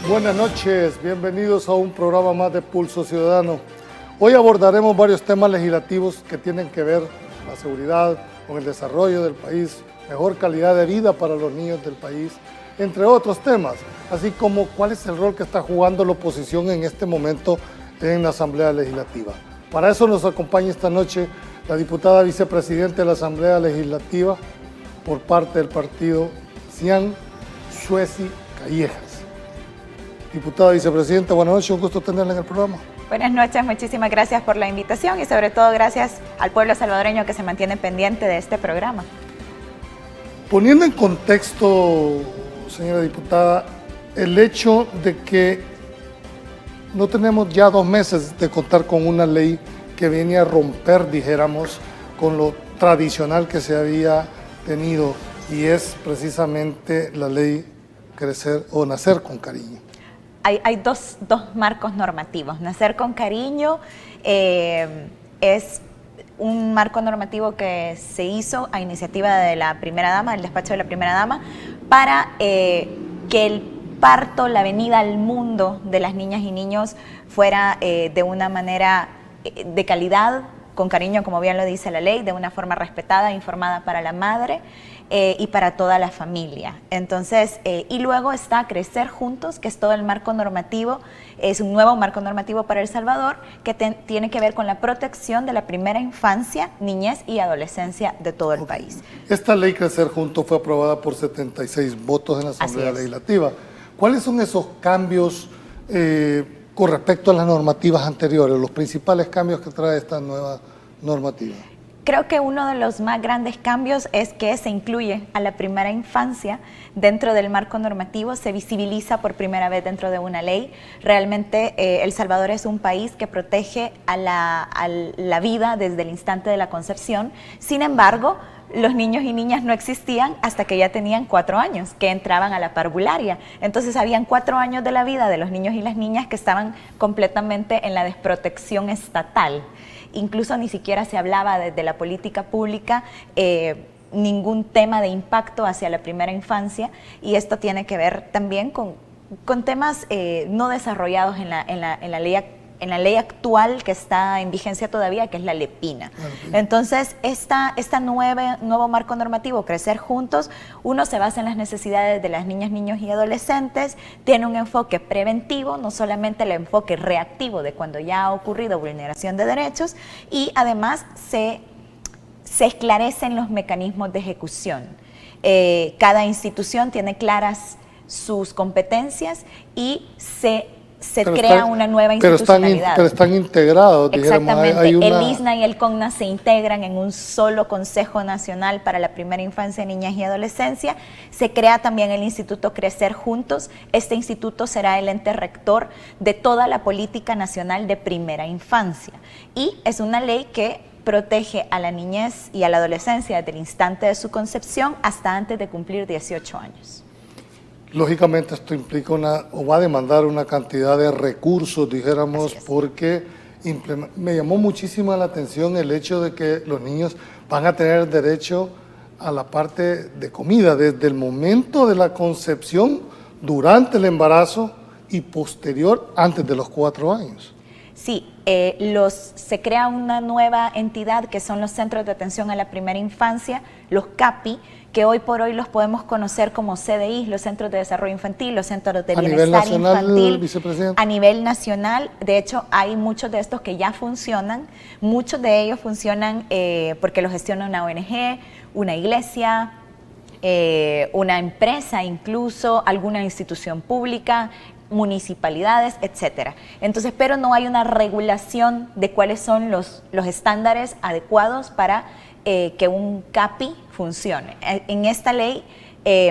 Buenas noches, bienvenidos a un programa más de Pulso Ciudadano. Hoy abordaremos varios temas legislativos que tienen que ver con la seguridad, con el desarrollo del país, mejor calidad de vida para los niños del país, entre otros temas, así como cuál es el rol que está jugando la oposición en este momento en la Asamblea Legislativa. Para eso nos acompaña esta noche la diputada vicepresidenta de la Asamblea Legislativa por parte del partido CIAN, Suesi Callejas. Diputada vicepresidenta, buenas noches, un gusto tenerla en el programa. Buenas noches, muchísimas gracias por la invitación y sobre todo gracias al pueblo salvadoreño que se mantiene pendiente de este programa. Poniendo en contexto, señora diputada, el hecho de que no tenemos ya 2 meses de contar con una ley que viene a romper, dijéramos, con lo tradicional que se había tenido, y es precisamente la ley Crecer o Nacer con Cariño. Hay dos marcos normativos. Nacer con Cariño es un marco normativo que se hizo a iniciativa de la primera dama, el despacho de la primera dama, para que el parto, la venida al mundo de las niñas y niños fuera de una manera de calidad, con cariño, como bien lo dice la ley, de una forma respetada, informada para la madre y para toda la familia. Entonces, y luego está Crecer Juntos, que es todo el marco normativo, es un nuevo marco normativo para El Salvador, que tiene que ver con la protección de la primera infancia, niñez y adolescencia de todo el país. Esta ley Crecer Juntos fue aprobada por 76 votos en la Asamblea Legislativa. ¿Cuáles son esos cambios con respecto a las normativas anteriores, los principales cambios que trae esta nueva normativa? Creo que uno de los más grandes cambios es que se incluye a la primera infancia dentro del marco normativo, se visibiliza por primera vez dentro de una ley. Realmente El Salvador es un país que protege a la vida desde el instante de la concepción. Sin embargo, los niños y niñas no existían hasta que ya tenían 4 años, que entraban a la parvularia. Entonces habían 4 años de la vida de los niños y las niñas que estaban completamente en la desprotección estatal. Incluso ni siquiera se hablaba desde la política pública ningún tema de impacto hacia la primera infancia, y esto tiene que ver también con temas no desarrollados en la ley actual que está en vigencia todavía, que es la LEPINA. Entonces, nuevo marco normativo, Crecer Juntos, uno se basa en las necesidades de las niñas, niños y adolescentes, tiene un enfoque preventivo, no solamente el enfoque reactivo de cuando ya ha ocurrido vulneración de derechos, y además se esclarecen los mecanismos de ejecución. Cada institución tiene claras sus competencias y se crea una nueva institucionalidad. Pero están integrados. Exactamente. El ISNA y el CONNA se integran en un solo Consejo Nacional para la Primera Infancia, Niñez y Adolescencia. Se crea también el Instituto Crecer Juntos. Este instituto será el ente rector de toda la política nacional de primera infancia. Y es una ley que protege a la niñez y a la adolescencia desde el instante de su concepción hasta antes de cumplir 18 años. Lógicamente esto implica o va a demandar una cantidad de recursos, dijéramos, porque me llamó muchísimo la atención el hecho de que los niños van a tener derecho a la parte de comida desde el momento de la concepción, durante el embarazo y posterior, antes de los 4 años. Sí, se crea una nueva entidad que son los Centros de Atención a la Primera Infancia, los CAPI, que hoy por hoy los podemos conocer como CDI, los Centros de Desarrollo Infantil, los Centros de Bienestar Infantil. Vicepresidente. A nivel nacional, de hecho, hay muchos de estos que ya funcionan. Muchos de ellos funcionan porque los gestiona una ONG, una iglesia, una empresa incluso, alguna institución pública, municipalidades, etcétera. Entonces, pero no hay una regulación de cuáles son los estándares adecuados para que un CAPI funcione. En esta ley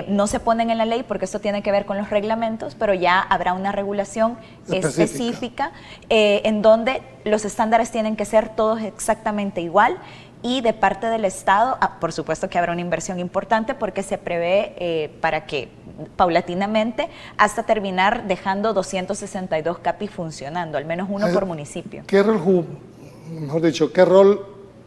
no se ponen en la ley porque esto tiene que ver con los reglamentos, pero ya habrá una regulación específica en donde los estándares tienen que ser todos exactamente igual. Y de parte del Estado, por supuesto que habrá una inversión importante porque se prevé para que paulatinamente hasta terminar dejando 262 CAPI funcionando, al menos uno por municipio. ¿Qué rol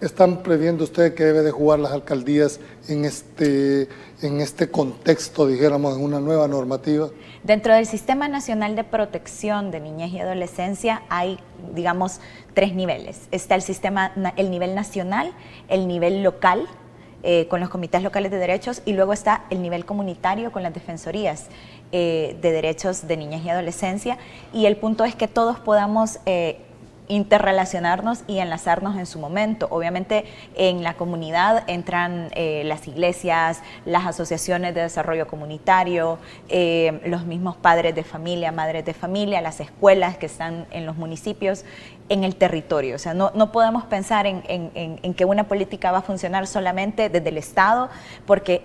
están previendo ustedes que debe de jugar las alcaldías en este contexto, dijéramos, en una nueva normativa? Dentro del Sistema Nacional de Protección de Niñez y Adolescencia hay, digamos, 3 niveles. Está el nivel nacional, el nivel local, con los comités locales de derechos, y luego está el nivel comunitario con las defensorías de derechos de niñez y adolescencia, y el punto es que todos podamos interrelacionarnos y enlazarnos en su momento. Obviamente en la comunidad entran las iglesias, las asociaciones de desarrollo comunitario, los mismos padres de familia, madres de familia, las escuelas que están en los municipios, en el territorio. O sea, no podemos pensar en que una política va a funcionar solamente desde el Estado, porque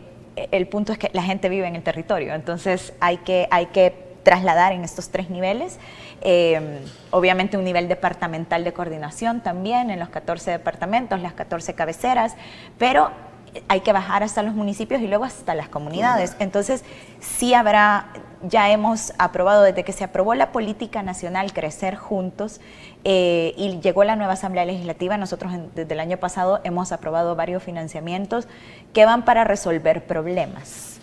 el punto es que la gente vive en el territorio. Entonces hay que trasladar en estos 3 niveles. Obviamente un nivel departamental de coordinación también en los 14 departamentos, las 14 cabeceras, pero hay que bajar hasta los municipios y luego hasta las comunidades. Entonces sí ya hemos aprobado, desde que se aprobó la política nacional Crecer Juntos y llegó la nueva Asamblea Legislativa, nosotros desde el año pasado hemos aprobado varios financiamientos que van para resolver problemas,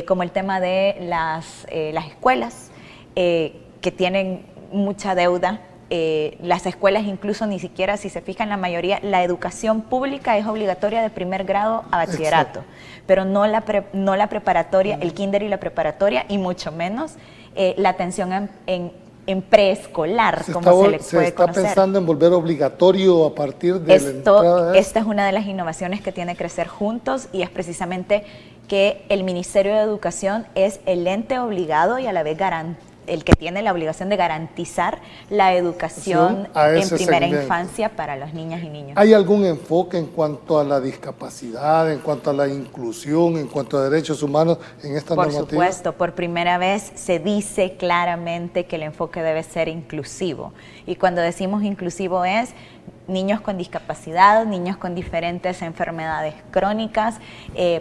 como el tema de las escuelas, que tienen mucha deuda. Las escuelas incluso ni siquiera, si se fijan, la mayoría, la educación pública es obligatoria de primer grado a bachillerato, pero no la preparatoria, el kinder y la preparatoria, y mucho menos la atención en preescolar, como se le puede conocer. ¿Se está pensando en volver obligatorio a partir de la entrada? Esta es una de las innovaciones que tiene Crecer Juntos, y es precisamente que el Ministerio de Educación es el ente obligado y a la vez el que tiene la obligación de garantizar la educación en primera infancia para los niñas y niños. ¿Hay algún enfoque en cuanto a la discapacidad, en cuanto a la inclusión, en cuanto a derechos humanos en esta normativa? Por supuesto, por primera vez se dice claramente que el enfoque debe ser inclusivo. Y cuando decimos inclusivo es niños con discapacidad, niños con diferentes enfermedades crónicas,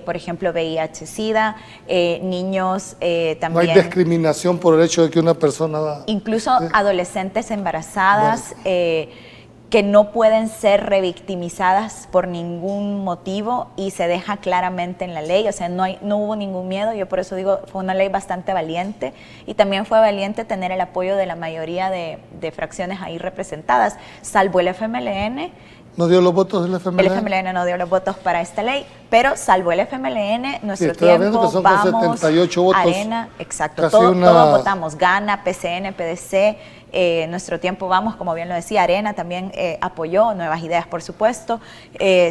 por ejemplo VIH-Sida, niños también... No hay discriminación por el hecho de que una persona... Incluso adolescentes embarazadas, que no pueden ser revictimizadas por ningún motivo, y se deja claramente en la ley. O sea, no hubo ningún miedo. Yo por eso digo, fue una ley bastante valiente, y también fue valiente tener el apoyo de la mayoría de fracciones ahí representadas, salvo el FMLN. ¿No dio los votos del FMLN? El FMLN no dio los votos para esta ley, pero salvo el FMLN, nuestro tiempo, son Vamos, 78 votos, Arena, exacto, todos votamos, GANA, PCN, PDC, nuestro tiempo, Vamos, como bien lo decía, Arena también apoyó, Nuevas Ideas, por supuesto.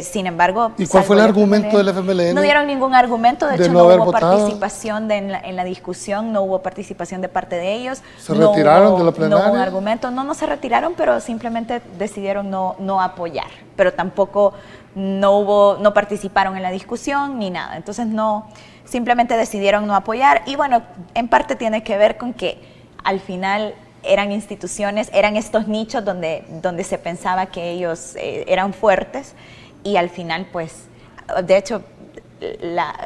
Sin embargo... ¿Y cuál fue el argumento del FMLN? No dieron ningún argumento, de hecho no hubo participación en la discusión, no hubo participación de parte de ellos. ¿Se retiraron de la plenaria? No hubo un argumento, no se retiraron, pero simplemente decidieron no apoyar, pero tampoco no participaron en la discusión ni nada. Entonces simplemente decidieron no apoyar, y bueno, en parte tiene que ver con que al final eran instituciones, eran estos nichos donde se pensaba que ellos eran fuertes, y al final pues, de hecho,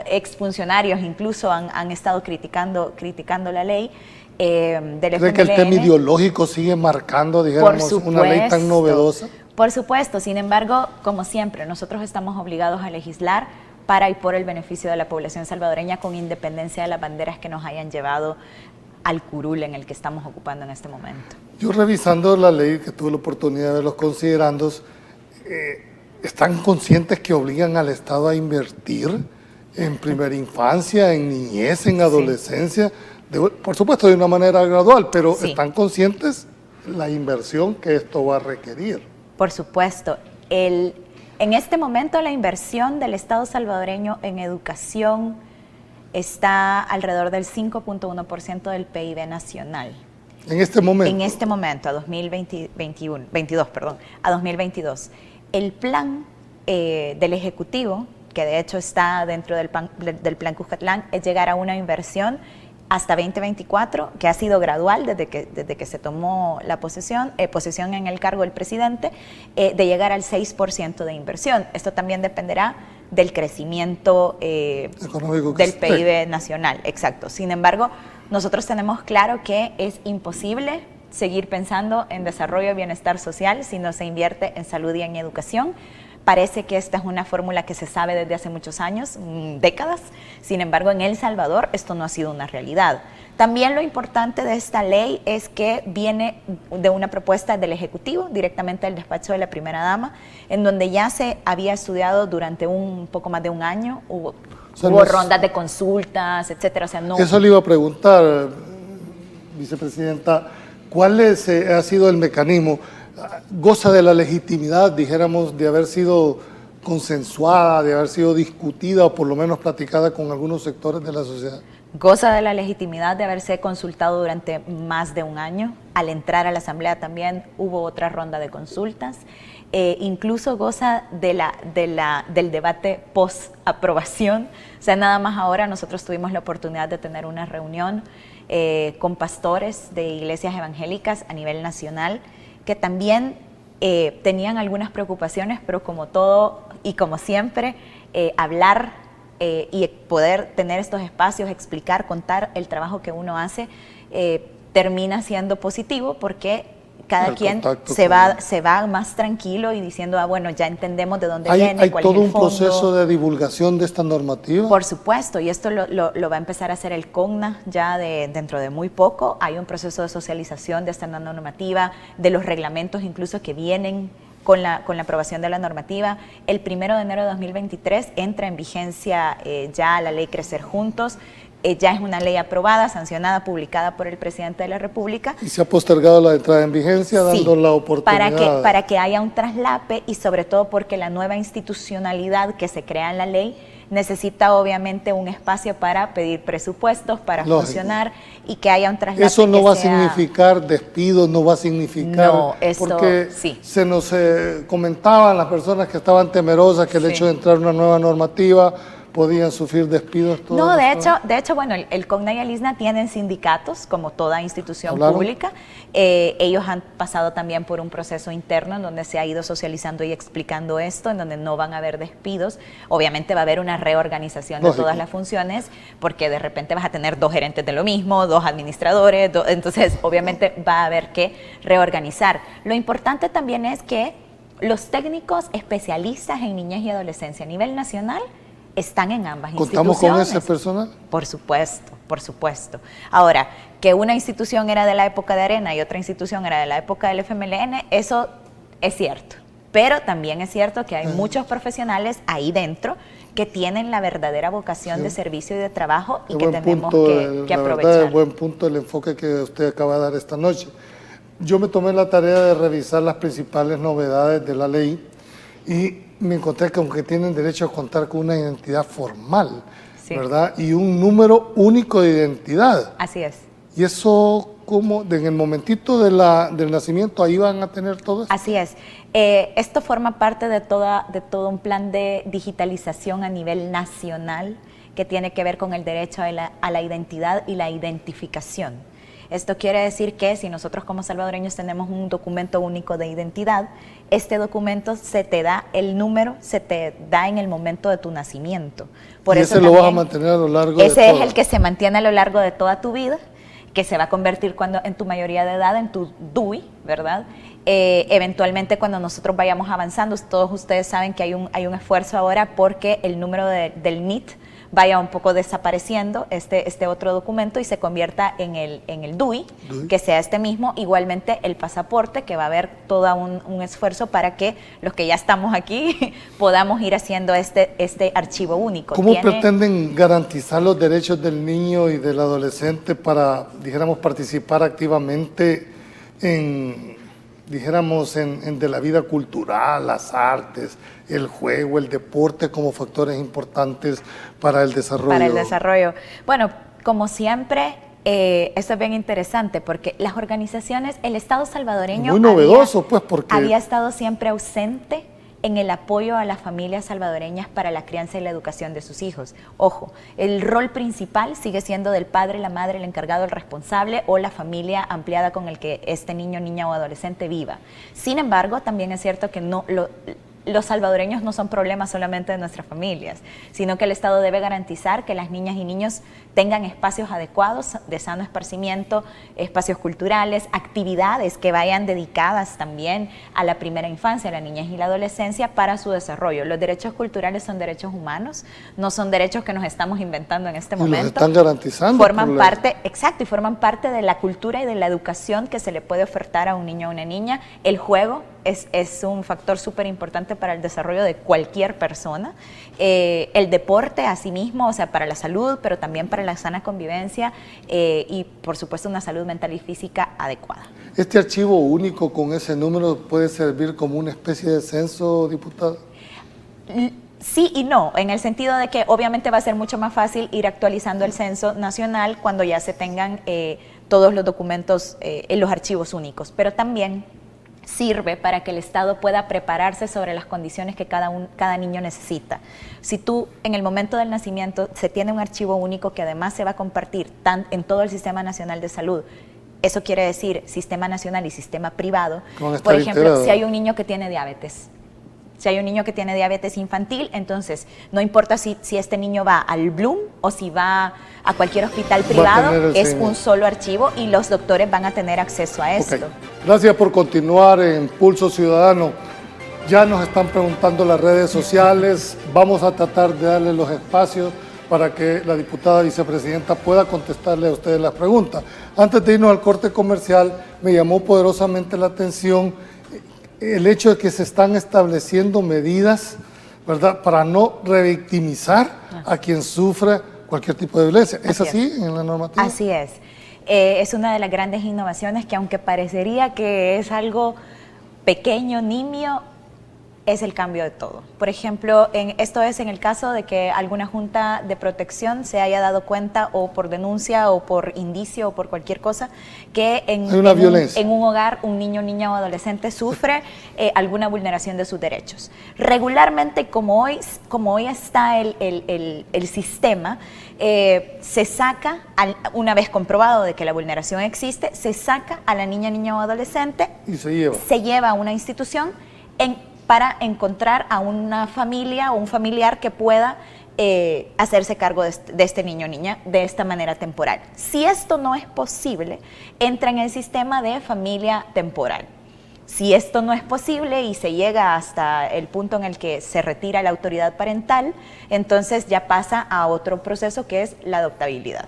exfuncionarios incluso han estado criticando la ley del FMLN. ¿Cree que el tema ideológico sigue marcando, digamos, una ley tan novedosa? Por supuesto, sin embargo, como siempre, nosotros estamos obligados a legislar para y por el beneficio de la población salvadoreña, con independencia de las banderas que nos hayan llevado al curul en el que estamos ocupando en este momento. Yo, revisando la ley, que tuve la oportunidad de ver los considerandos, ¿están conscientes que obligan al Estado a invertir en primera infancia, en niñez, en adolescencia? Sí. Por supuesto, de una manera gradual, pero sí. ¿Están conscientes la inversión que esto va a requerir? Por supuesto. En este momento la inversión del Estado salvadoreño en educación está alrededor del 5.1% del PIB nacional. ¿En este momento? En este momento, a 2022. El plan del Ejecutivo, que de hecho está dentro del plan Cuscatlán, es llegar a una inversión hasta 2024, que ha sido gradual desde que se tomó la posesión en el cargo del presidente, de llegar al 6% de inversión. Esto también dependerá del crecimiento económico del PIB nacional, exacto. Sin embargo, nosotros tenemos claro que es imposible seguir pensando en desarrollo y bienestar social si no se invierte en salud y en educación, Parece que esta es una fórmula que se sabe desde hace muchos años, décadas. Sin embargo, en El Salvador esto no ha sido una realidad. También lo importante de esta ley es que viene de una propuesta del Ejecutivo, directamente del despacho de la primera dama, en donde ya se había estudiado durante un poco más de un año, hubo rondas de consultas, etcétera. O sea, no. Eso le iba a preguntar, vicepresidenta, ¿cuál ha sido el mecanismo? ¿Goza de la legitimidad, dijéramos, de haber sido consensuada, de haber sido discutida o por lo menos platicada con algunos sectores de la sociedad? Goza de la legitimidad de haberse consultado durante más de un año. Al entrar a la Asamblea también hubo otra ronda de consultas. Incluso goza del debate post-aprobación. O sea, nada más ahora nosotros tuvimos la oportunidad de tener una reunión con pastores de iglesias evangélicas a nivel nacional que también tenían algunas preocupaciones, pero como todo y como siempre, hablar y poder tener estos espacios, explicar, contar el trabajo que uno hace, termina siendo positivo porque cada quien se va más tranquilo y diciendo, bueno, ya entendemos de dónde viene, cuál es el fondo. ¿Hay todo un proceso de divulgación de esta normativa? Por supuesto, y esto lo va a empezar a hacer el CONNA ya dentro de muy poco. Hay un proceso de socialización de esta normativa, de los reglamentos incluso que vienen con la aprobación de la normativa. El 1 de enero de 2023 entra en vigencia ya la ley Crecer Juntos. Ya es una ley aprobada, sancionada, publicada por el presidente de la República. Y se ha postergado la entrada en vigencia, dando la oportunidad. Para que haya un traslape y sobre todo porque la nueva institucionalidad que se crea en la ley necesita obviamente un espacio para pedir presupuestos, para funcionar y que haya un traslape. Eso no va a significar despidos, no va a significar... No, esto porque sí. Se nos comentaban las personas que estaban temerosas que el hecho de entrar una nueva normativa podían sufrir despidos. No, de hecho, bueno, el CONNA y el ISNA tienen sindicatos, como toda institución pública. Ellos han pasado también por un proceso interno en donde se ha ido socializando y explicando esto, en donde no van a haber despidos. Obviamente va a haber una reorganización de todas las funciones, porque de repente vas a tener 2 gerentes de lo mismo, 2 administradores, entonces obviamente va a haber que reorganizar. Lo importante también es que los técnicos especialistas en niñez y adolescencia a nivel nacional están en ambas instituciones. ¿Contamos con ese personal? Por supuesto, por supuesto. Ahora, que una institución era de la época de Arena y otra institución era de la época del FMLN, eso es cierto. Pero también es cierto que hay muchos profesionales ahí dentro que tienen la verdadera vocación de servicio y de trabajo y que tenemos que aprovechar. La verdad, es buen punto el enfoque que usted acaba de dar esta noche. Yo me tomé la tarea de revisar las principales novedades de la ley y me encontré que aunque tienen derecho a contar con una identidad formal, ¿verdad? Y un número único de identidad. Así es. Y eso, como en el momentito del nacimiento, ahí van a tener todo eso. Así es. Esto forma parte de todo un plan de digitalización a nivel nacional que tiene que ver con el derecho a la identidad y la identificación. Esto quiere decir que si nosotros como salvadoreños tenemos un documento único de identidad, este documento se te da el número, se te da en el momento de tu nacimiento. Por eso ese lo vas a mantener a lo largo de ese es el que se mantiene a lo largo de toda tu vida, que se va a convertir en tu mayoría de edad en tu DUI, ¿verdad? Eventualmente cuando nosotros vayamos avanzando, todos ustedes saben que hay un esfuerzo ahora porque el número del NIT vaya un poco desapareciendo este otro documento y se convierta en el DUI, que sea este mismo. Igualmente el pasaporte, que va a haber todo un esfuerzo para que los que ya estamos aquí podamos ir haciendo este archivo único. ¿Cómo pretenden garantizar los derechos del niño y del adolescente para, dijéramos, participar activamente en de la vida cultural, las artes, el juego, el deporte como factores importantes para el desarrollo? Para el desarrollo. Bueno, como siempre, esto es bien interesante porque las organizaciones, el Estado salvadoreño... Muy novedoso, porque... había estado siempre ausente en el apoyo a las familias salvadoreñas para la crianza y la educación de sus hijos. Ojo, el rol principal sigue siendo del padre, la madre, el encargado, el responsable o la familia ampliada con el que este niño, niña o adolescente viva. Sin embargo, también es cierto que los salvadoreños no son problemas solamente de nuestras familias, sino que el Estado debe garantizar que las niñas y niños tengan espacios adecuados de sano esparcimiento, espacios culturales, actividades que vayan dedicadas también a la primera infancia, a la niñez y la adolescencia para su desarrollo. Los derechos culturales son derechos humanos, no son derechos que nos estamos inventando en este momento. Los están garantizando. Forman parte, exacto, y forman parte de la cultura y de la educación que se le puede ofertar a un niño o una niña. El juego es un factor súper importante para el desarrollo de cualquier persona. El deporte, asimismo, o sea, para la salud, pero también para la sana convivencia y, por supuesto, una salud mental y física adecuada. ¿Este archivo único con ese número puede servir como una especie de censo, diputada? Sí y no, en el sentido de que obviamente va a ser mucho más fácil ir actualizando el censo nacional cuando ya se tengan todos los documentos en los archivos únicos, pero también sirve para que el Estado pueda prepararse sobre las condiciones que cada niño necesita. Si tú en el momento del nacimiento se tiene un archivo único que además se va a compartir en todo el Sistema Nacional de Salud, eso quiere decir sistema nacional y sistema privado. Por ejemplo, si hay un niño que tiene diabetes, infantil, entonces no importa si este niño va al Bloom o si va a cualquier hospital privado, es un solo archivo y los doctores van a tener acceso a esto. Gracias por continuar en Pulso Ciudadano. Ya nos están preguntando las redes sociales, vamos a tratar de darle los espacios para que la diputada vicepresidenta pueda contestarle a ustedes las preguntas. Antes de irnos al corte comercial, me llamó poderosamente la atención el hecho de que se están estableciendo medidas, ¿verdad?, para no revictimizar a quien sufre cualquier tipo de violencia. ¿Es así en la normativa? Así es. Es una de las grandes innovaciones que, aunque parecería que es algo pequeño, nimio, es el cambio de todo. Por ejemplo, esto es en el caso de que alguna junta de protección se haya dado cuenta, o por denuncia o por indicio o por cualquier cosa, que en un hogar un niño, niña o adolescente sufre alguna vulneración de sus derechos. Regularmente, como hoy está el sistema, se saca, una vez comprobado de que la vulneración existe, se saca a la niña, niña o adolescente y se lleva a una institución para encontrar a una familia o un familiar que pueda hacerse cargo de este niño o niña de esta manera temporal. Si esto no es posible, entra en el sistema de familia temporal. Si esto no es posible y se llega hasta el punto en el que se retira la autoridad parental, entonces ya pasa a otro proceso que es la adoptabilidad.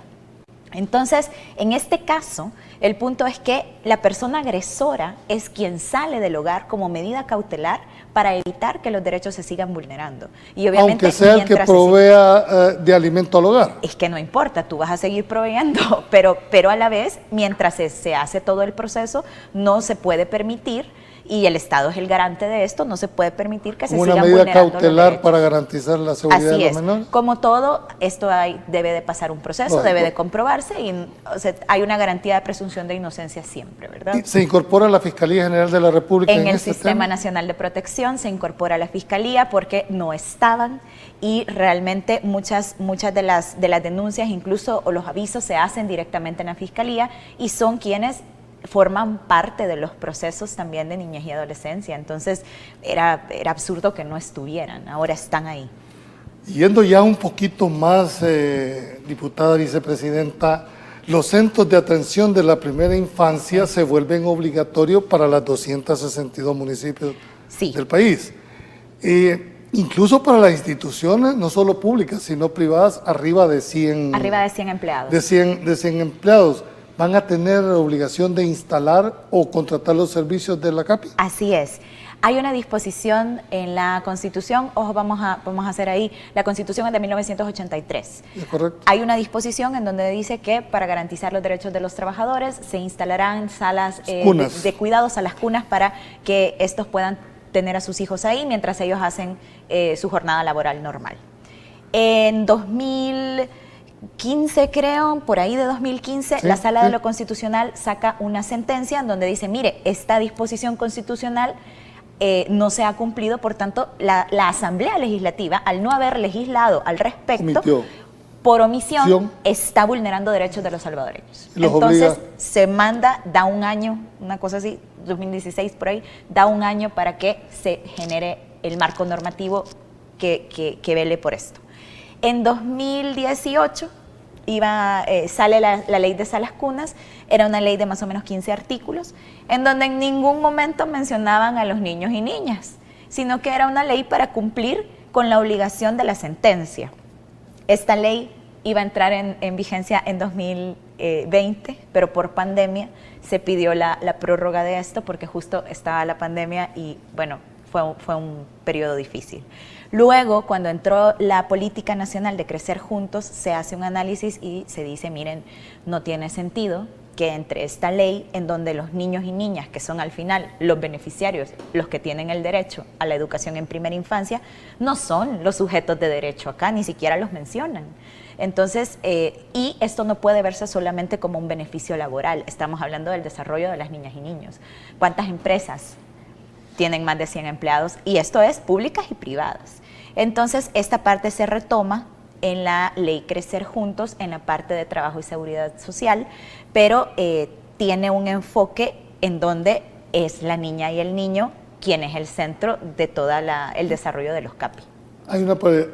Entonces, en este caso, el punto es que la persona agresora es quien sale del hogar como medida cautelar para evitar que los derechos se sigan vulnerando. Y obviamente, aunque sea el que provea de alimento al hogar. Es que no importa, tú vas a seguir proveyendo, pero a la vez, mientras se hace todo el proceso, no se puede permitir, y el Estado es el garante de esto, no se puede permitir que se sigan vulnerando los derechos. Una medida cautelar para garantizar la seguridad de los menores. Como todo, esto debe de pasar un proceso, debe de comprobarse, y hay una garantía de presunción de inocencia siempre, ¿verdad? ¿Se incorpora la Fiscalía General de la República en el Sistema Nacional de Protección? Se incorpora la Fiscalía porque no estaban, y realmente muchas de las denuncias, incluso o los avisos, se hacen directamente en la Fiscalía y son quienes forman parte de los procesos también de niñez y adolescencia. Entonces era absurdo que no estuvieran, ahora están ahí. Yendo ya un poquito más, diputada vicepresidenta, los centros de atención de la primera infancia se vuelven obligatorios para las 262 municipios del país. Incluso para las instituciones, no solo públicas, sino privadas, arriba de 100 empleados. De 100 empleados. ¿Van a tener obligación de instalar o contratar los servicios de la CAPI? Así es. Hay una disposición en la Constitución, ojo, vamos a hacer ahí, la Constitución es de 1983. ¿Es correcto? Hay una disposición en donde dice que para garantizar los derechos de los trabajadores se instalarán salas de cuidados, a las cunas, para que estos puedan tener a sus hijos ahí mientras ellos hacen su jornada laboral normal. En 2015, creo, por ahí de 2015, la Sala de lo Constitucional saca una sentencia en donde dice, mire, esta disposición constitucional no se ha cumplido, por tanto, la Asamblea Legislativa, al no haber legislado al respecto, por omisión, está vulnerando derechos de los salvadoreños. Entonces, se manda, da un año, una cosa así, 2016 por ahí, da un año para que se genere el marco normativo que vele por esto. En 2018 sale la ley de salas cunas, era una ley de más o menos 15 artículos, en donde en ningún momento mencionaban a los niños y niñas, sino que era una ley para cumplir con la obligación de la sentencia. Esta ley iba a entrar en vigencia en 2020, pero por pandemia se pidió la prórroga de esto porque justo estaba la pandemia y bueno, fue un periodo difícil. Luego, cuando entró la política nacional de Crecer Juntos, se hace un análisis y se dice, miren, no tiene sentido que entre esta ley en donde los niños y niñas, que son al final los beneficiarios, los que tienen el derecho a la educación en primera infancia, no son los sujetos de derecho acá, ni siquiera los mencionan. Entonces, y esto no puede verse solamente como un beneficio laboral, estamos hablando del desarrollo de las niñas y niños. ¿Cuántas empresas tienen más de 100 empleados? Y esto es públicas y privadas. Entonces, esta parte se retoma en la ley Crecer Juntos, en la parte de trabajo y seguridad social, pero tiene un enfoque en donde es la niña y el niño quien es el centro de todo el desarrollo de los CAPI.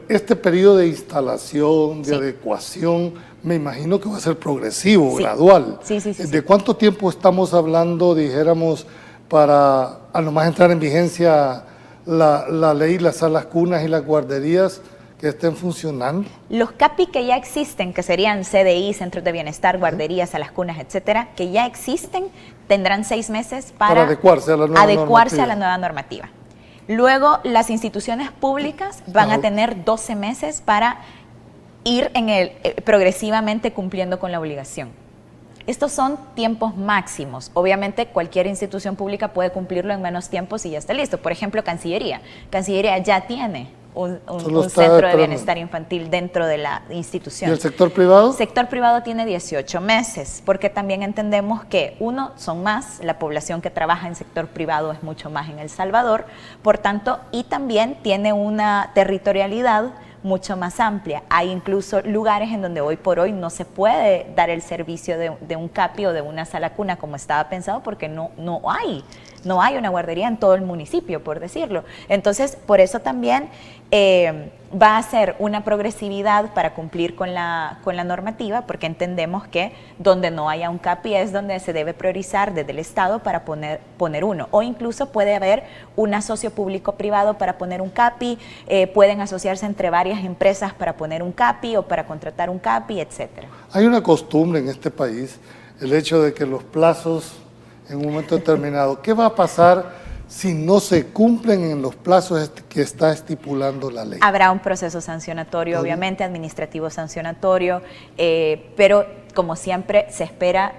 Este periodo de instalación, de adecuación, me imagino que va a ser progresivo, gradual. Sí. ¿De cuánto tiempo estamos hablando, dijéramos, para a nomás entrar en vigencia la ley, las salas cunas y las guarderías que estén funcionando? Los CAPI que ya existen, que serían CDI, Centros de Bienestar, guarderías, salas cunas, etcétera, que ya existen, tendrán 6 meses para adecuarse a la nueva normativa. Luego, las instituciones públicas van a tener 12 meses para ir progresivamente cumpliendo con la obligación. Estos son tiempos máximos. Obviamente, cualquier institución pública puede cumplirlo en menos tiempo si ya está listo. Por ejemplo, Cancillería. Cancillería ya tiene un centro de bienestar infantil dentro de la institución. ¿Y el sector privado? El sector privado tiene 18 meses, porque también entendemos que, son más, la población que trabaja en sector privado es mucho más en El Salvador, por tanto, y también tiene una territorialidad mucho más amplia. Hay incluso lugares en donde hoy por hoy no se puede dar el servicio de un CAPI o de una sala cuna como estaba pensado porque no hay una guardería en todo el municipio, por decirlo. Entonces, por eso también va a ser una progresividad para cumplir con la normativa, porque entendemos que donde no haya un CAPI es donde se debe priorizar desde el Estado para poner uno, o incluso puede haber un asocio público-privado para poner un CAPI, pueden asociarse entre varias empresas para poner un CAPI o para contratar un CAPI, etcétera. Hay una costumbre en este país, el hecho de que los plazos en un momento determinado, ¿qué va a pasar si no se cumplen en los plazos que está estipulando la ley? Habrá un proceso sancionatorio, obviamente, administrativo sancionatorio, pero como siempre se espera,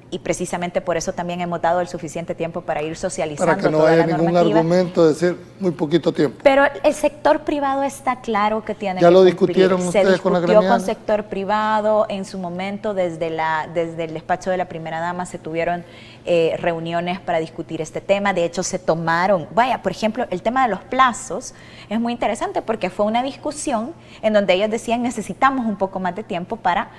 y precisamente por eso también hemos dado el suficiente tiempo para ir socializando para que no haya ningún argumento de decir muy poquito tiempo. Pero el sector privado está claro que tiene que cumplir. ¿Ya lo cumplir. discutieron ustedes con la gremial? Se discutió con sector privado en su momento, desde el despacho de la primera dama se tuvieron reuniones para discutir este tema. De hecho, se tomaron, por ejemplo, el tema de los plazos es muy interesante porque fue una discusión en donde ellos decían necesitamos un poco más de tiempo para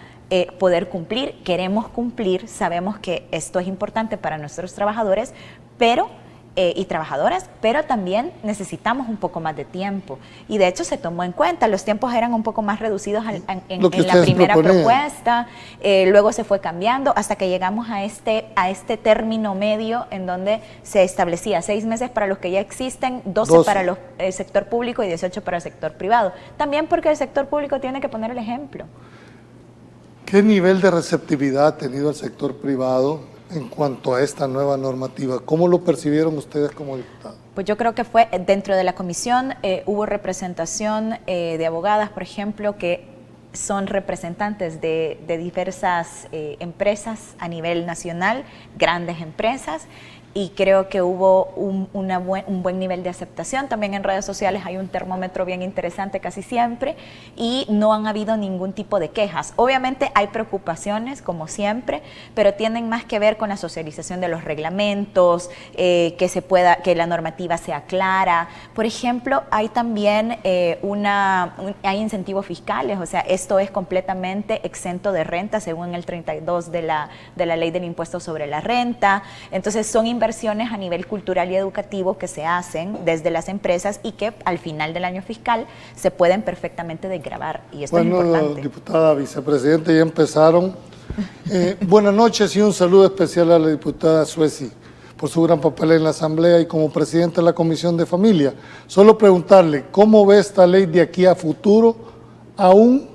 poder cumplir, queremos cumplir, sabemos que esto es importante para nuestros trabajadores, y trabajadoras, pero también necesitamos un poco más de tiempo. Y de hecho se tomó en cuenta, los tiempos eran un poco más reducidos en la primera propuesta, luego se fue cambiando hasta que llegamos a este término medio en donde se establecía 6 meses para los que ya existen, 12 para el sector público y 18 para el sector privado. También porque el sector público tiene que poner el ejemplo. ¿Qué nivel de receptividad ha tenido el sector privado en cuanto a esta nueva normativa? ¿Cómo lo percibieron ustedes como diputados? Pues yo creo que fue dentro de la comisión, hubo representación de abogadas, por ejemplo, que son representantes de diversas empresas a nivel nacional, grandes empresas, y creo que hubo un buen nivel de aceptación. También en redes sociales hay un termómetro bien interesante casi siempre y no han habido ningún tipo de quejas. Obviamente hay preocupaciones, como siempre, pero tienen más que ver con la socialización de los reglamentos, que la normativa sea clara. Por ejemplo, hay también hay incentivos fiscales, o sea, esto es completamente exento de renta según el 32 de la ley del impuesto sobre la renta. Entonces son inversiones a nivel cultural y educativo que se hacen desde las empresas y que al final del año fiscal se pueden perfectamente desgravar, y esto es importante. Diputada vicepresidente, ya empezaron. Buenas noches y un saludo especial a la diputada Suesi por su gran papel en la Asamblea y como presidente de la Comisión de Familia. Solo preguntarle, ¿cómo ve esta ley de aquí a futuro? Aún,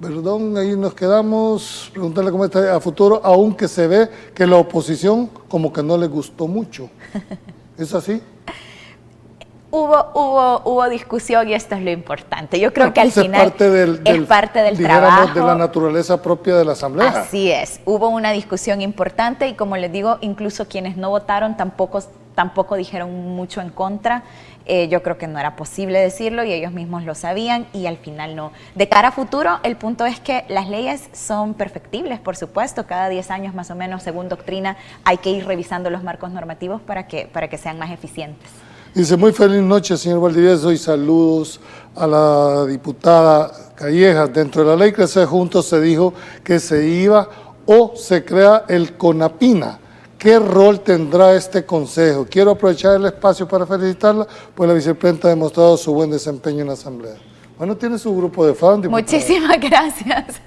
perdón, ahí nos quedamos, preguntarle cómo está a futuro, aunque se ve que la oposición como que no le gustó mucho. ¿Es así? Hubo discusión y esto es lo importante. Yo creo que al final es parte del trabajo. De la naturaleza propia de la Asamblea. Así es. Hubo una discusión importante y como les digo, incluso quienes no votaron tampoco dijeron mucho en contra. Yo creo que no era posible decirlo y ellos mismos lo sabían y al final no. De cara a futuro, el punto es que las leyes son perfectibles, por supuesto. Cada 10 años más o menos, según doctrina, hay que ir revisando los marcos normativos para que sean más eficientes. Dice, muy feliz noche, señor Valdivieso, y saludos a la diputada Callejas. Dentro de la ley Crecer Juntos se dijo que se iba o se crea el CONAPINA. ¿Qué rol tendrá este consejo? Quiero aprovechar el espacio para felicitarla, pues la vicepresidenta ha demostrado su buen desempeño en la Asamblea. Bueno, tiene su grupo de fans, diputada. Muchísimas gracias.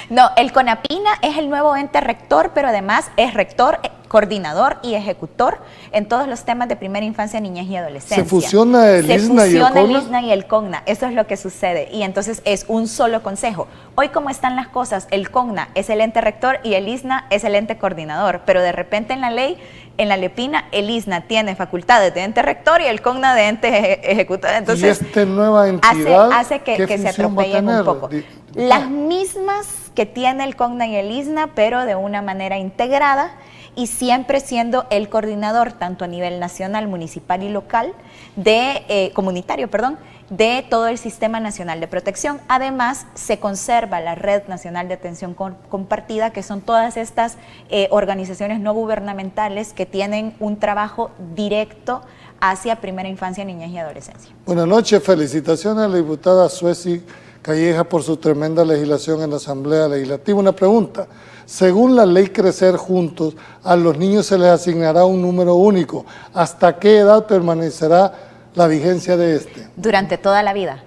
No, el CONAPINA es el nuevo ente rector, pero además es rector, coordinador y ejecutor en todos los temas de primera infancia, niñez y adolescencia. ¿Se fusiona el ISNA y el CONA? Se fusiona el ISNA y el CONA, eso es lo que sucede, y entonces es un solo consejo. Hoy, como están las cosas, el CONA es el ente rector y el ISNA es el ente coordinador, pero de repente en la ley, en la LEPINA, el ISNA tiene facultades de ente rector y el CONA de ente ejecutor. Entonces, ¿y esta nueva entidad hace que se atropellen un poco? Las mismas que tiene el CONA y el ISNA, pero de una manera integrada, y siempre siendo el coordinador, tanto a nivel nacional, municipal y local, comunitario, de todo el Sistema Nacional de Protección. Además, se conserva la Red Nacional de Atención Compartida, que son todas estas organizaciones no gubernamentales que tienen un trabajo directo hacia primera infancia, niñez y adolescencia. Buenas noches, felicitaciones a la diputada Suesi Calleja por su tremenda legislación en la Asamblea Legislativa. Una pregunta, según la ley Crecer Juntos, a los niños se les asignará un número único. ¿Hasta qué edad permanecerá la vigencia de este? Durante toda la vida,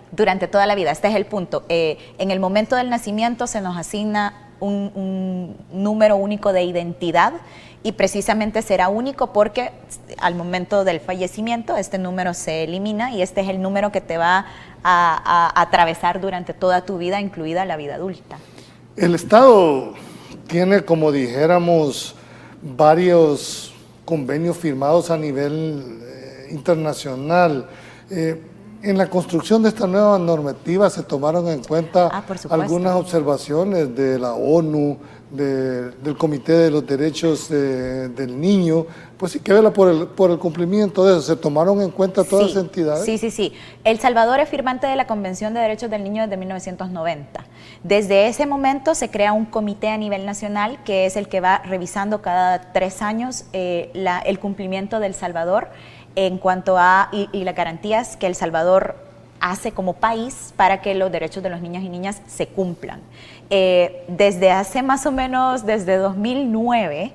este es el punto. En el momento del nacimiento se nos asigna un número único de identidad y precisamente será único porque al momento del fallecimiento este número se elimina y este es el número que te va a atravesar durante toda tu vida, incluida la vida adulta. El Estado tiene, como dijéramos, varios convenios firmados a nivel internacional. En la construcción de esta nueva normativa se tomaron en cuenta algunas observaciones de la ONU, del Comité de los Derechos del Niño, pues sí que vela por el cumplimiento de eso. ¿Se tomaron en cuenta todas esas entidades? Sí. El Salvador es firmante de la Convención de Derechos del Niño desde 1990. Desde ese momento se crea un comité a nivel nacional que es el que va revisando cada 3 años el cumplimiento del Salvador en cuanto a y las garantías que El Salvador hace como país para que los derechos de los niños y niñas se cumplan. Desde hace más o menos, desde 2009,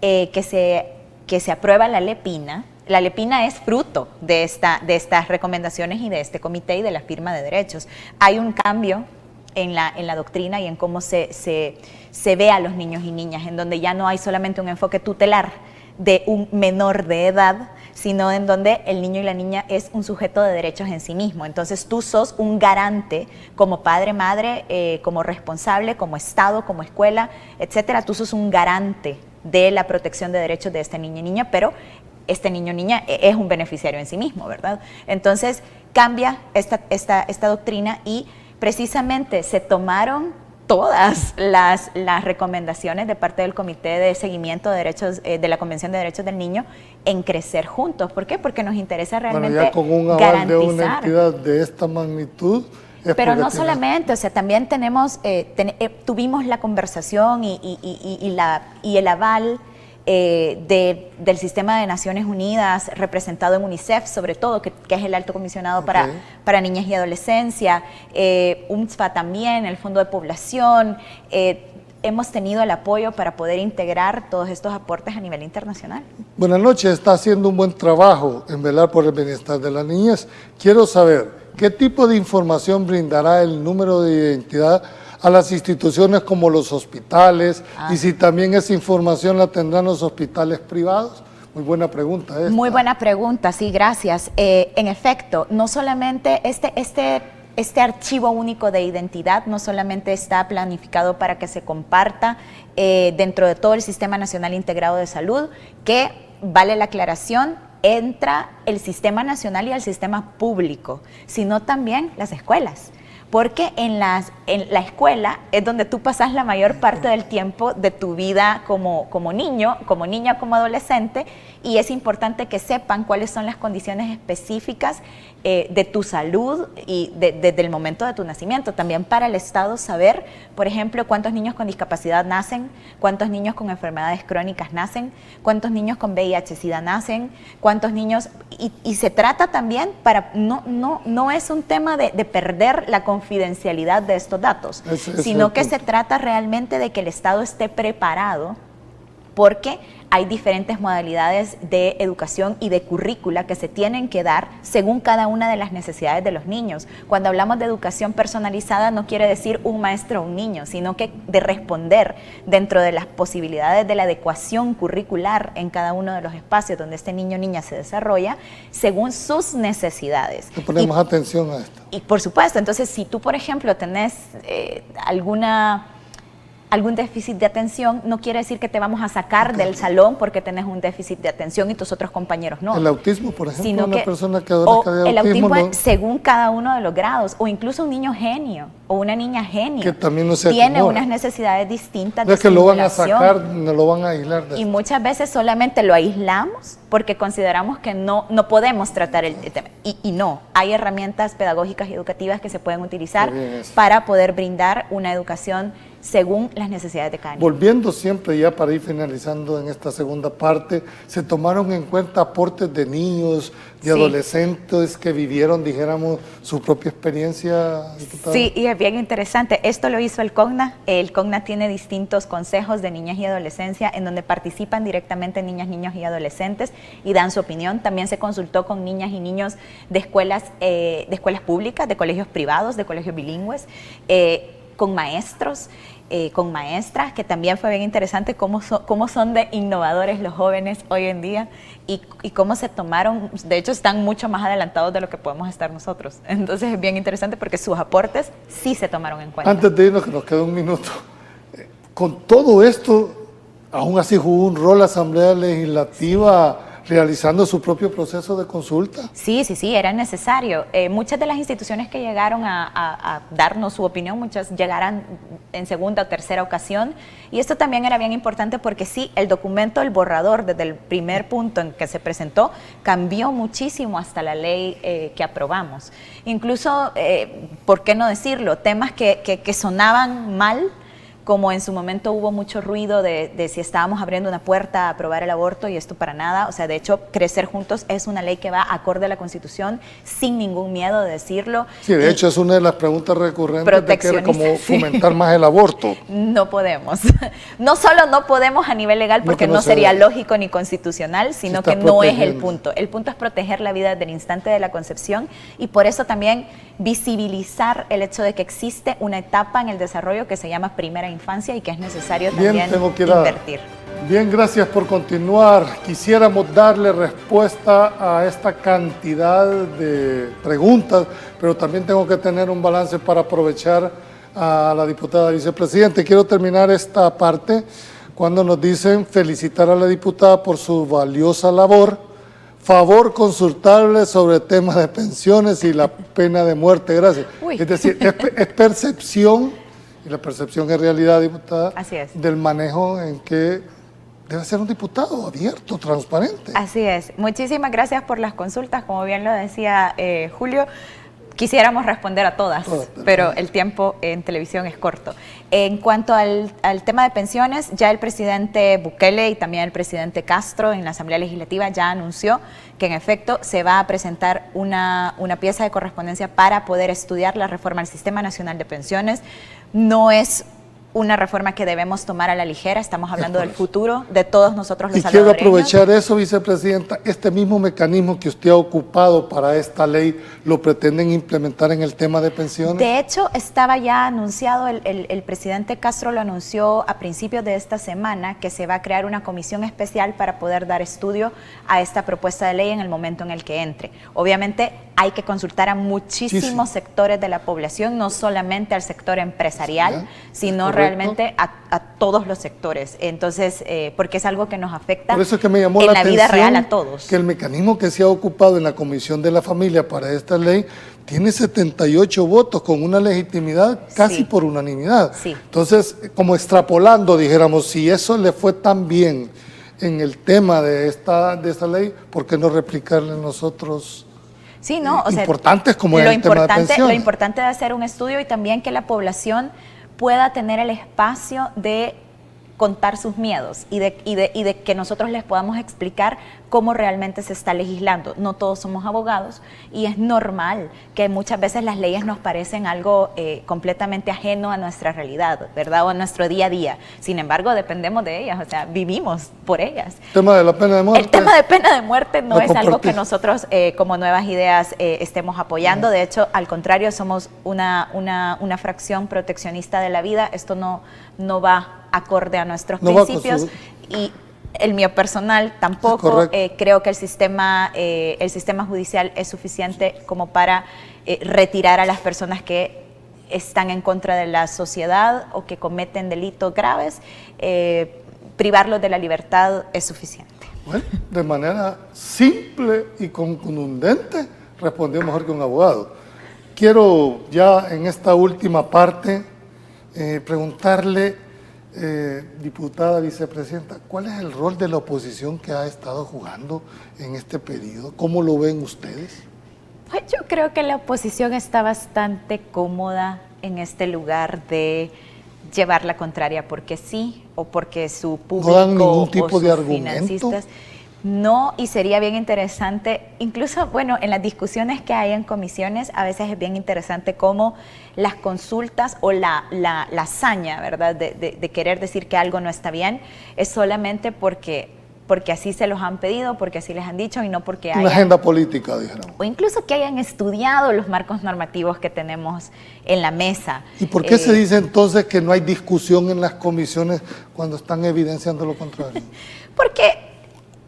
que se aprueba la LEPINA. La LEPINA es fruto de estas recomendaciones y de este comité y de la firma de derechos. Hay un cambio en la doctrina y en cómo se ve a los niños y niñas, en donde ya no hay solamente un enfoque tutelar de un menor de edad, sino en donde el niño y la niña es un sujeto de derechos en sí mismo. Entonces tú sos un garante como padre, madre, como responsable, como Estado, como escuela, etcétera. Tú sos un garante de la protección de derechos de este niño y niña, pero este niño o niña es un beneficiario en sí mismo, ¿verdad? Entonces cambia esta doctrina y precisamente se tomaron todas las recomendaciones de parte del Comité de Seguimiento de Derechos de la Convención de Derechos del Niño en Crecer Juntos. ¿Por qué? Porque nos interesa realmente ya con un aval de una entidad de esta magnitud. Pero no solamente, o sea, también tuvimos la conversación y el aval del sistema de Naciones Unidas, representado en UNICEF, sobre todo, que es el alto comisionado para niñas y adolescencia, UNSFA también, el Fondo de Población. Hemos tenido el apoyo para poder integrar todos estos aportes a nivel internacional. Buenas noches, está haciendo un buen trabajo en velar por el bienestar de la niñez. Quiero saber, ¿qué tipo de información brindará el número de identidad a las instituciones como los hospitales? Y si también esa información la tendrán los hospitales privados. Muy buena pregunta esta. Muy buena pregunta, sí, gracias. En efecto, no solamente este archivo único de identidad no solamente está planificado para que se comparta dentro de todo el Sistema Nacional Integrado de Salud, que, vale la aclaración, entra el Sistema Nacional y el Sistema Público, sino también las escuelas. Porque en la escuela es donde tú pasas la mayor parte del tiempo de tu vida como niño, como niña, como adolescente, y es importante que sepan cuáles son las condiciones específicas de tu salud y desde el momento de tu nacimiento. También para el Estado saber, por ejemplo, cuántos niños con discapacidad nacen, cuántos niños con enfermedades crónicas nacen, cuántos niños con VIH-Sida nacen, cuántos niños... Y se trata también para... No es un tema de perder la confidencialidad de estos datos, sino que se trata realmente de que el Estado esté preparado, porque hay diferentes modalidades de educación y de currícula que se tienen que dar según cada una de las necesidades de los niños. Cuando hablamos de educación personalizada no quiere decir un maestro o un niño, sino que de responder dentro de las posibilidades de la adecuación curricular en cada uno de los espacios donde este niño o niña se desarrolla según sus necesidades. Le ponemos atención a esto. Y por supuesto, entonces si tú, por ejemplo, tenés algún déficit de atención, no quiere decir que te vamos a sacar del salón porque tenés un déficit de atención y tus otros compañeros no. El autismo, por ejemplo, sino una que, persona que adolezca de el autismo autismo no, según cada uno de los grados, o incluso un niño genio o una niña genio que también no se tiene acomoda. unas necesidades distintas No de es que lo van a estimulación. sacar, no lo van a aislar de Y esto. muchas veces solamente lo aislamos porque consideramos que no podemos tratar el tema. Y no, hay herramientas pedagógicas y educativas que se pueden utilizar para poder brindar una educación según las necesidades de cada niño. Volviendo siempre ya para ir finalizando en esta segunda parte, ¿se tomaron en cuenta aportes de niños, de adolescentes que vivieron, dijéramos, su propia experiencia, diputada? Sí, y es bien interesante. Esto lo hizo el COGNA. El COGNA tiene distintos consejos de niñas y adolescencia en donde participan directamente niñas, niños y adolescentes y dan su opinión. También se consultó con niñas y niños de escuelas públicas, de colegios privados, de colegios bilingües, con maestros, con maestras, que también fue bien interesante cómo son de innovadores los jóvenes hoy en día y cómo se tomaron, de hecho están mucho más adelantados de lo que podemos estar nosotros. Entonces es bien interesante porque sus aportes sí se tomaron en cuenta. Antes de irnos, que nos queda un minuto, con todo esto, aún así jugó un rol la Asamblea Legislativa realizando su propio proceso de consulta. Sí, era necesario. Muchas de las instituciones que llegaron a darnos su opinión, muchas llegaron en segunda o tercera ocasión, y esto también era bien importante porque sí, el documento, el borrador, desde el primer punto en que se presentó, cambió muchísimo hasta la ley que aprobamos. Incluso, ¿por qué no decirlo? Temas que sonaban mal, como en su momento hubo mucho ruido de si estábamos abriendo una puerta a aprobar el aborto, y esto para nada. O sea, de hecho, Crecer Juntos es una ley que va acorde a la Constitución sin ningún miedo de decirlo. Sí, de hecho es una de las preguntas recurrentes de que era como fomentar más el aborto. No podemos. No solo no podemos a nivel legal porque no sería lógico ni constitucional, sino que no es el punto. El punto es proteger la vida desde el instante de la concepción, y por eso también visibilizar el hecho de que existe una etapa en el desarrollo que se llama primera infancia y que es necesario también invertir. Bien, gracias por continuar. Quisiéramos darle respuesta a esta cantidad de preguntas, pero también tengo que tener un balance para aprovechar a la diputada vicepresidente. Quiero terminar esta parte cuando nos dicen felicitar a la diputada por su valiosa labor. Favor consultarle sobre temas de pensiones y la pena de muerte. Gracias. Uy. Es decir, es percepción, y la percepción es realidad, diputada, Así es, del manejo en que debe ser un diputado abierto, transparente. Así es. Muchísimas gracias por las consultas. Como bien lo decía Julio, Quisiéramos responder a todas, pero el tiempo en televisión es corto. En cuanto al tema de pensiones, ya el presidente Bukele y también el presidente Castro en la Asamblea Legislativa ya anunció que en efecto se va a presentar una pieza de correspondencia para poder estudiar la reforma al Sistema Nacional de Pensiones. No es una reforma que debemos tomar a la ligera, estamos hablando del futuro de todos nosotros los salvadoreños. Y quiero aprovechar eso, vicepresidenta, este mismo mecanismo que usted ha ocupado para esta ley, ¿lo pretenden implementar en el tema de pensiones? De hecho, estaba ya anunciado, el presidente Castro lo anunció a principios de esta semana, que se va a crear una comisión especial para poder dar estudio a esta propuesta de ley en el momento en el que entre. Obviamente hay que consultar a muchísimos sectores de la población, no solamente al sector empresarial, sino realmente a todos los sectores. Entonces, porque es algo que nos afecta por eso es que me llamó en la vida real a todos. Que el mecanismo que se ha ocupado en la Comisión de la Familia para esta ley tiene 78 votos con una legitimidad casi por unanimidad. Entonces, como extrapolando, dijéramos, si eso le fue tan bien en el tema de esta ley, ¿por qué no replicarle nosotros? Sí, no, o sea, importantes como el tema de pensiones? Lo importante de hacer un estudio y también que la población pueda tener el espacio de contar sus miedos y de que nosotros les podamos explicar cómo realmente se está legislando. No todos somos abogados y es normal que muchas veces las leyes nos parecen algo completamente ajeno a nuestra realidad, ¿verdad? O a nuestro día a día. Sin embargo, dependemos de ellas, o sea, vivimos por ellas. El tema de la pena de muerte. El tema de pena de muerte no es algo que nosotros como Nuevas Ideas estemos apoyando. De hecho, al contrario, somos una fracción proteccionista de la vida. Esto no va acorde a nuestros principios y el mío personal tampoco. Creo que el sistema judicial es suficiente como para retirar a las personas que están en contra de la sociedad o que cometen delitos graves. Privarlos de la libertad es suficiente. Bueno, de manera simple y contundente respondió mejor que un abogado. Quiero ya en esta última parte preguntarle, diputada, vicepresidenta, ¿cuál es el rol de la oposición que ha estado jugando en este periodo? ¿Cómo lo ven ustedes? Pues yo creo que la oposición está bastante cómoda en este lugar de llevar la contraria porque sí o porque su público no dan ningún tipo o de sus argumento. Financistas. No, y sería bien interesante, incluso, bueno, en las discusiones que hay en comisiones, a veces es bien interesante cómo las consultas o la hazaña, ¿verdad?, de querer decir que algo no está bien, es solamente porque así se los han pedido, porque así les han dicho y no porque hay una agenda política, dijeron. O incluso que hayan estudiado los marcos normativos que tenemos en la mesa. ¿Y por qué se dice entonces que no hay discusión en las comisiones cuando están evidenciando lo contrario? Porque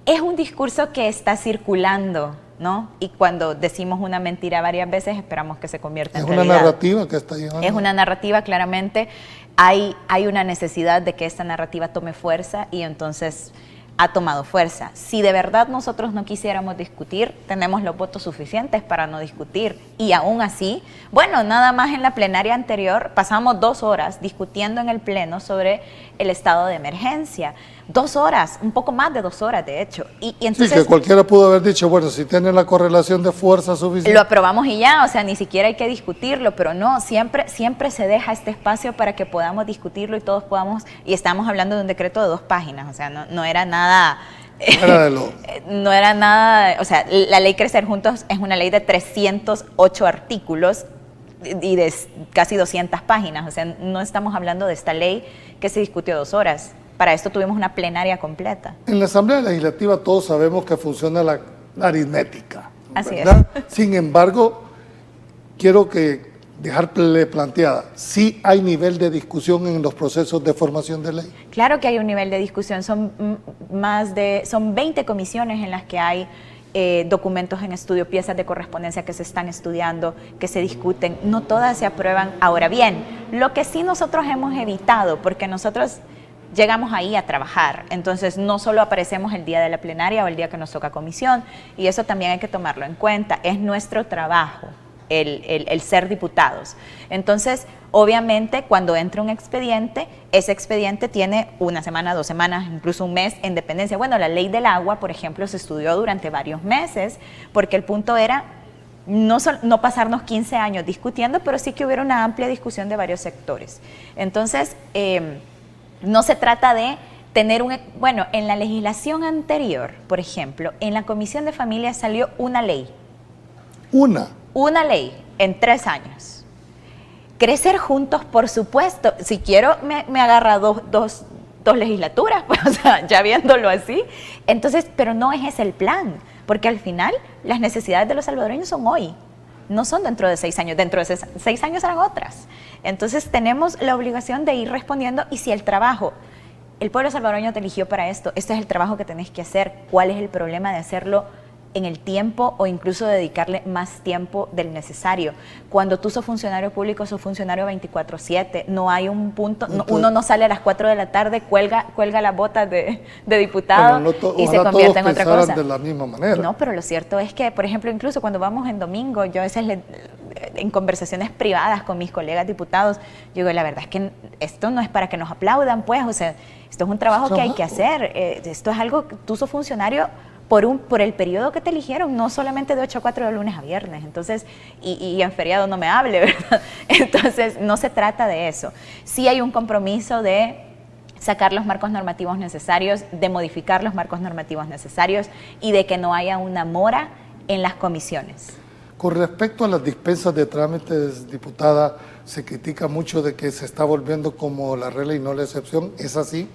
es un discurso que está circulando, ¿no? Y cuando decimos una mentira varias veces, esperamos que se convierta en realidad. Es una narrativa que está llevando. Es una narrativa, claramente. Hay una necesidad de que esta narrativa tome fuerza y entonces ha tomado fuerza. Si de verdad nosotros no quisiéramos discutir, tenemos los votos suficientes para no discutir. Y aún así, bueno, nada más en la plenaria anterior pasamos 2 horas discutiendo en el pleno sobre el estado de emergencia. 2 horas, un poco más de 2 horas de hecho. Y entonces, sí, que cualquiera pudo haber dicho, bueno, si tiene la correlación de fuerza suficiente. Lo aprobamos y ya, o sea, ni siquiera hay que discutirlo, pero no, siempre se deja este espacio para que podamos discutirlo y todos podamos, y estamos hablando de un decreto de 2 páginas, o sea, no era nada... no era nada, o sea, la ley Crecer Juntos es una ley de 308 artículos y de casi 200 páginas, o sea, no estamos hablando de esta ley que se discutió 2 horas. Para esto tuvimos una plenaria completa. En la Asamblea Legislativa todos sabemos que funciona la aritmética, así ¿verdad? Es. Sin embargo, quiero dejarle planteada, ¿sí hay nivel de discusión en los procesos de formación de ley? Claro que hay un nivel de discusión, son 20 comisiones en las que hay documentos en estudio, piezas de correspondencia que se están estudiando, que se discuten, no todas se aprueban. Ahora bien, lo que sí nosotros hemos evitado, porque nosotros llegamos ahí a trabajar, entonces no solo aparecemos el día de la plenaria o el día que nos toca comisión, y eso también hay que tomarlo en cuenta, es nuestro trabajo el ser diputados. Entonces, obviamente, cuando entra un expediente, ese expediente tiene 1 semana, 2 semanas, incluso un mes en dependencia. Bueno, la ley del agua, por ejemplo, se estudió durante varios meses, porque el punto era no pasarnos 15 años discutiendo, pero sí que hubiera una amplia discusión de varios sectores. Entonces, no se trata de tener bueno, en la legislación anterior, por ejemplo, en la Comisión de Familia salió una ley. Una ley en 3 años. Crecer juntos, por supuesto. Si quiero, me agarra dos legislaturas, pues, o sea, ya viéndolo así. Entonces, pero no es ese el plan, porque al final las necesidades de los salvadoreños son hoy, no son dentro de 6 años. Dentro de 6 años serán otras. Entonces, tenemos la obligación de ir respondiendo, y si el pueblo salvadoreño te eligió para esto, este es el trabajo que tenés que hacer. ¿Cuál es el problema de hacerlo en el tiempo o incluso dedicarle más tiempo del necesario? Cuando tú sos funcionario público, sos funcionario 24/7, no hay un punto, uno no sale a las 4 de la tarde, cuelga las botas de diputado, y se convierte en otra cosa. De la misma manera. No, pero lo cierto es que, por ejemplo, incluso cuando vamos en domingo, yo a veces en conversaciones privadas con mis colegas diputados, yo digo, la verdad es que esto no es para que nos aplaudan, pues, o sea, esto es un trabajo que hay que hacer, esto es algo, tú sos funcionario por el periodo que te eligieron, no solamente de 8 a 4 de lunes a viernes. Entonces, y en feriado no me hable, ¿verdad? Entonces, no se trata de eso. Sí hay un compromiso de sacar los marcos normativos necesarios, de modificar los marcos normativos necesarios y de que no haya una mora en las comisiones. Con respecto a las dispensas de trámites, diputada, se critica mucho de que se está volviendo como la regla y no la excepción. ¿Es así?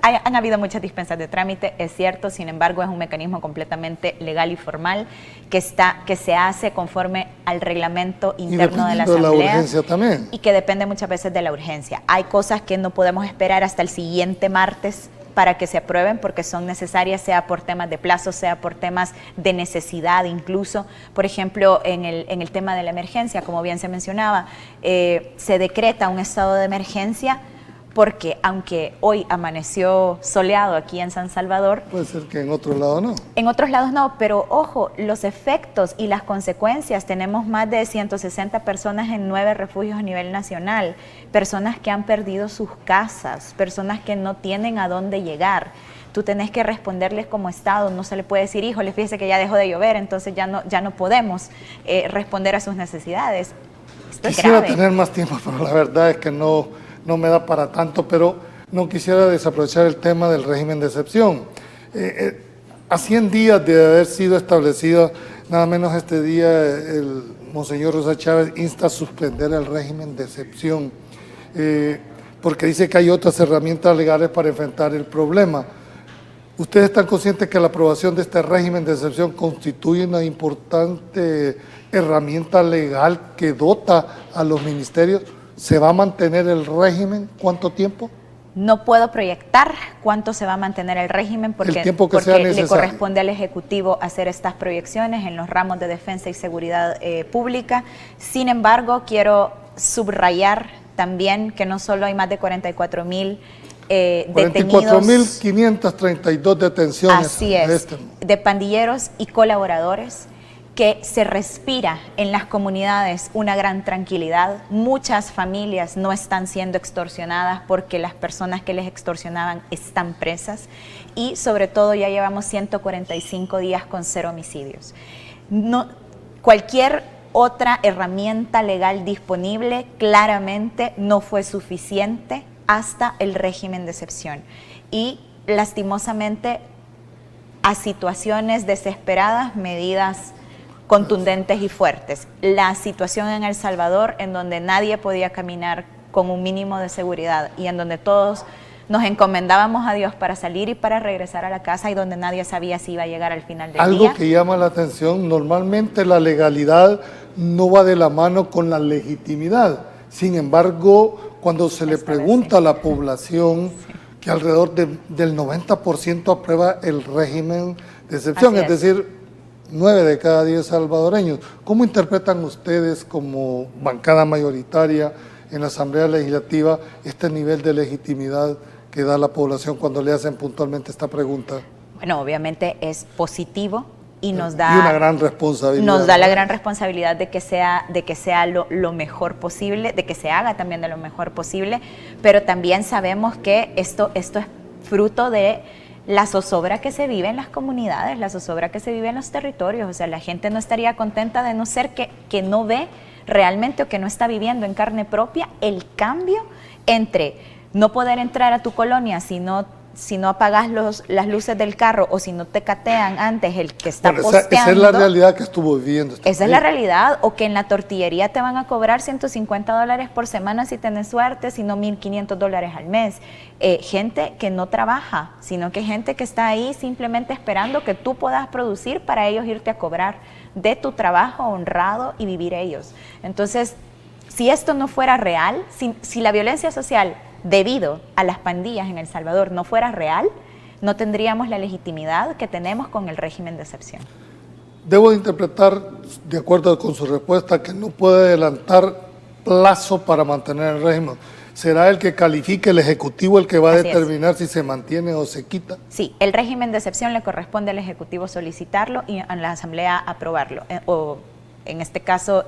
Han habido muchas dispensas de trámite, es cierto. Sin embargo, es un mecanismo completamente legal y formal que se hace conforme al reglamento interno de la Asamblea. Y de la urgencia también. Y que depende muchas veces de la urgencia. Hay cosas que no podemos esperar hasta el siguiente martes para que se aprueben, porque son necesarias, sea por temas de plazo, sea por temas de necesidad incluso. Por ejemplo, en el tema de la emergencia, como bien se mencionaba, se decreta un estado de emergencia porque aunque hoy amaneció soleado aquí en San Salvador... Puede ser que en otros lados no. En otros lados no, pero ojo, los efectos y las consecuencias, tenemos más de 160 personas en 9 refugios a nivel nacional, personas que han perdido sus casas, personas que no tienen a dónde llegar. Tú tenés que responderles como Estado, no se le puede decir, híjole, fíjese que ya dejó de llover, entonces ya no podemos responder a sus necesidades. Esto es grave. Quisiera tener más tiempo, pero la verdad es que no me da para tanto, pero no quisiera desaprovechar el tema del régimen de excepción. A 100 días de haber sido establecido, nada menos este día, el monseñor Rosa Chávez insta a suspender el régimen de excepción, porque dice que hay otras herramientas legales para enfrentar el problema. ¿Ustedes están conscientes que la aprobación de este régimen de excepción constituye una importante herramienta legal que dota a los ministerios? ¿Se va a mantener el régimen? ¿Cuánto tiempo? No puedo proyectar cuánto se va a mantener el régimen porque le corresponde al Ejecutivo hacer estas proyecciones en los ramos de defensa y seguridad pública. Sin embargo, quiero subrayar también que no solo hay más de 44,000 detenidos. 44.532 detenciones. Así es, de pandilleros y colaboradores, que se respira en las comunidades una gran tranquilidad. Muchas familias no están siendo extorsionadas porque las personas que les extorsionaban están presas, y sobre todo ya llevamos 145 días con 0 homicidios. Cualquier otra herramienta legal disponible claramente no fue suficiente hasta el régimen de excepción, y lastimosamente a situaciones desesperadas, medidas contundentes y fuertes. La situación en El Salvador, en donde nadie podía caminar con un mínimo de seguridad y en donde todos nos encomendábamos a Dios para salir y para regresar a la casa, y donde nadie sabía si iba a llegar al final del día. Algo que llama la atención, normalmente la legalidad no va de la mano con la legitimidad. Sin embargo, cuando se le pregunta a la población, que alrededor del 90% aprueba el régimen de excepción, es decir, 9 de cada 10 salvadoreños. ¿Cómo interpretan ustedes como bancada mayoritaria en la Asamblea Legislativa este nivel de legitimidad que da la población cuando le hacen puntualmente esta pregunta? Bueno, obviamente es positivo y nos da una gran responsabilidad. Nos da la gran responsabilidad de que sea lo mejor posible, de que se haga también de lo mejor posible, pero también sabemos que esto es fruto de la zozobra que se vive en las comunidades, la zozobra que se vive en los territorios. O sea, la gente no estaría contenta de no ser que no ve realmente o que no está viviendo en carne propia el cambio entre no poder entrar a tu colonia si no apagas las luces del carro o si no te catean antes el que está posteando. Esa es la realidad que estuvo viviendo. Esa es la realidad, o que en la tortillería te van a cobrar $150 por semana si tienes suerte, sino $1,500 al mes. Gente que no trabaja, sino que gente que está ahí simplemente esperando que tú puedas producir para ellos irte a cobrar de tu trabajo honrado y vivir ellos. Entonces, si esto no fuera real, si la violencia social debido a las pandillas en El Salvador no fuera real, no tendríamos la legitimidad que tenemos con el régimen de excepción. Debo de interpretar, de acuerdo con su respuesta, que no puede adelantar plazo para mantener el régimen. ¿Será el que califique el Ejecutivo el que va a determinar si se mantiene o se quita? Sí, el régimen de excepción le corresponde al Ejecutivo solicitarlo y a la Asamblea aprobarlo, o en este caso,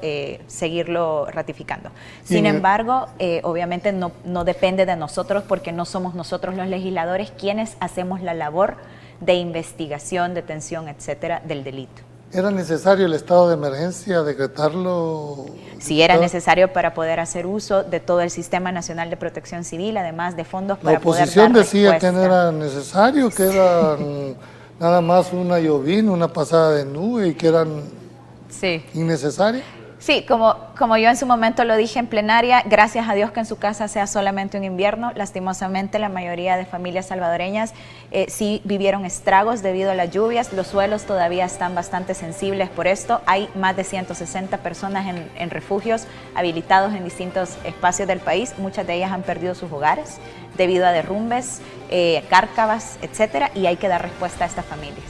seguirlo ratificando. Sin embargo, obviamente no depende de nosotros, porque no somos nosotros los legisladores quienes hacemos la labor de investigación, detención, etcétera, del delito. ¿Era necesario el estado de emergencia, decretarlo? Sí, era necesario para poder hacer uso de todo el Sistema Nacional de Protección Civil, además de fondos para poder dar respuesta. La oposición decía que no era necesario, que era nada más una llovizna, una pasada de nube y que eran... Sí. ¿Innecesario? Sí, como yo en su momento lo dije en plenaria, gracias a Dios que en su casa sea solamente un invierno. Lastimosamente la mayoría de familias salvadoreñas sí vivieron estragos debido a las lluvias. Los suelos todavía están bastante sensibles por esto. Hay más de 160 personas en refugios habilitados en distintos espacios del país. Muchas de ellas han perdido sus hogares debido a derrumbes, cárcavas, etcétera, y hay que dar respuesta a estas familias.